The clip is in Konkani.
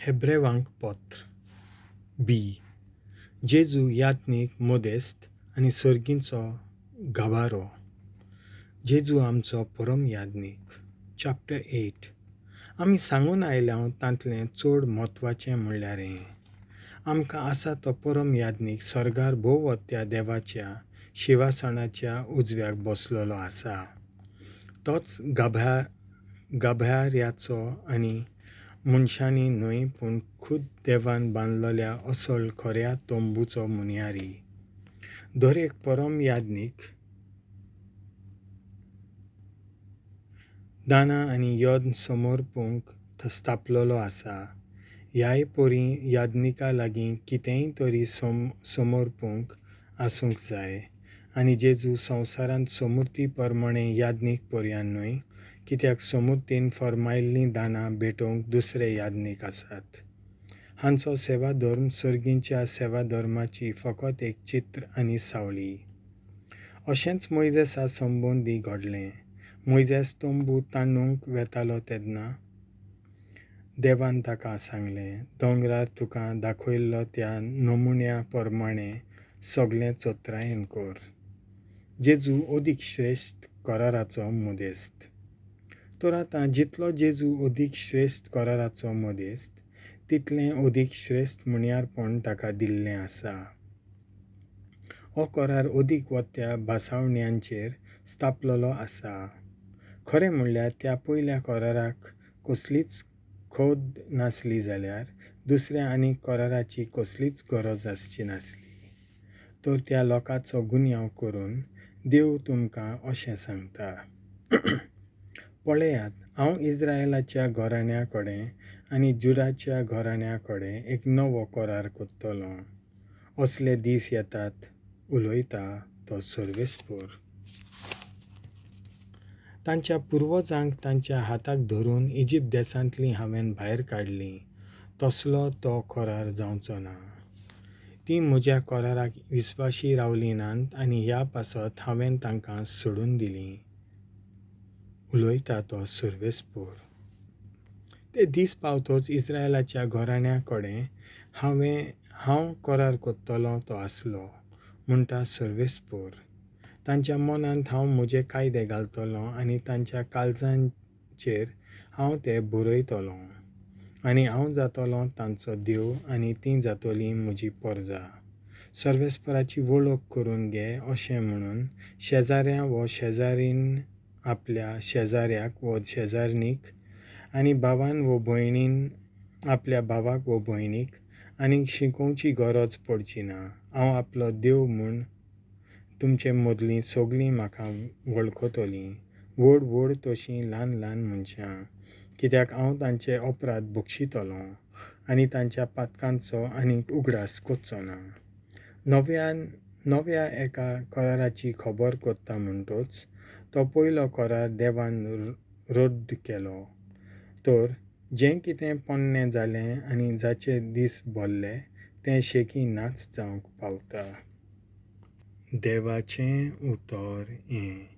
हेब्रेवांक पोत्र बी. जेजू यातनीक मोदेस्त आनी सर्गींचो गाभारो. जेजू आमचो परम यादनीक. Ch.8. आमी सांगून आयल्याव तांतलें चड म्हत्वाचें म्हणल्यार हें. आमकां आसा तो परम यादनीक सर्गार भोवत्या देवाच्या शिवासणाच्या उजव्याक बसलोलो आसा. तोच गाभाऱ्याचो आनी मनशांनी न्हय पूण खुद देवान बांदलोल्या असल खऱ्या तोंबूचो मुनियारी. दर एक परम यादनीक दाना आनी योद्न समोरपूंक स्थापलोलो आसा. ह्याय पोरी यादनिका लागीं कितेंय तरी समोरपूंक आसूंक जाय. आनी जेजू संवसारांत समृती परमणे यादनीक पोरयां न्हय, कित्याक समृतीन फरमायिल्लीं दानां भेटोवंक दुसरे यादनीक आसात. हांचो सेवाधर्म सर्गींच्या सेवाधर्माची फकत एक चित्र आनी सावळी. अशेंच मोइजेसा संबंदी घडलें. मोइजेस तोंबू तांदूंक वेतालो तेन्ना देवान ताका सांगलें, दोंगरार तुका दाखयल्लो त्या नमुन्या प्रमाणें सगळें चोत्रायेन कर. जेजू अदीक श्रेश्ठ कराराचो मोदेस्त. तर आतां जितलो जेजू अदीक श्रेश्ठ कराराचो मोदेस्त, तितलें अदीक श्रेश्ठ मुनियारपण ताका दिल्लें आसा. हो करार अदीक वत्या भासावण्यांचेर स्थापलोलो आसा. खरें म्हणल्यार त्या पयल्या कराराक कसलीच खोद नासली जाल्यार दुसऱ्या आनीक कराराची कसलीच गरज आसची नासली. तर त्या लोकाचो गुन्यांव करून देव तुमकां अशें सांगता. पळयात, हांव इस्रायेलाच्या घराण्या कडेन आनी जुडाच्या घराण्या कडेन एक नवो करार करतलों. असले दीस येतात, उलयता तो सर्वेस्पर. तांच्या पुर्वजांक तांच्या हाताक धरून इजिप्त देशांतलीं हांवें भायर काडलीं, तसलो तो करार जावचो ना. तीं म्हज्या कराराक विस्वाशी रावलीं नात आनी ह्या पासत हांवें तांकां सोडून दिलीं, उलयता तो सर्वेस्पर. ते दीस पावतोच इस्रायेलाच्या घराण्या कडेन हांव करार करतलों तो आसलो, म्हणटा सर्वेस्पर. तांच्या मनांत हांव म्हजे कायदे घालतलों आनी तांच्या काळजांचेर हांव ते बरयतलों. आनी हांव जातलों तांचो देव आनी तीं जातलीं म्हजी परजा. सर्वेस्पराची वळख करून घे अशें म्हणून शेजाऱ्या वो शेजारीन आपल्या शेजाऱ्याक वो शेजारणीक आनी भावान वो भयणीन आपल्या भावाक वो भयणीक आनीक शिकोवची गरज पडची ना. हांव आपलो देव म्हूण तुमचे मदलीं सगळीं म्हाका वळखतलीं, व्हड व्हड तशीं ल्हान ल्हान मनशां, कित्याक हांव तांचे अपराध बक्षितलों आनी तांच्या पातकांचो आनीक उगडास कोत्चो ना. नव्या एका कराराची खबर करता म्हणटोच तो पयलो करार देवान रद्द केलो. तर जें कितें पोन्नें जालें आनी जाचे दीस भरले तें शेकी नाच जावंक पावता. देवाचें उतर हें.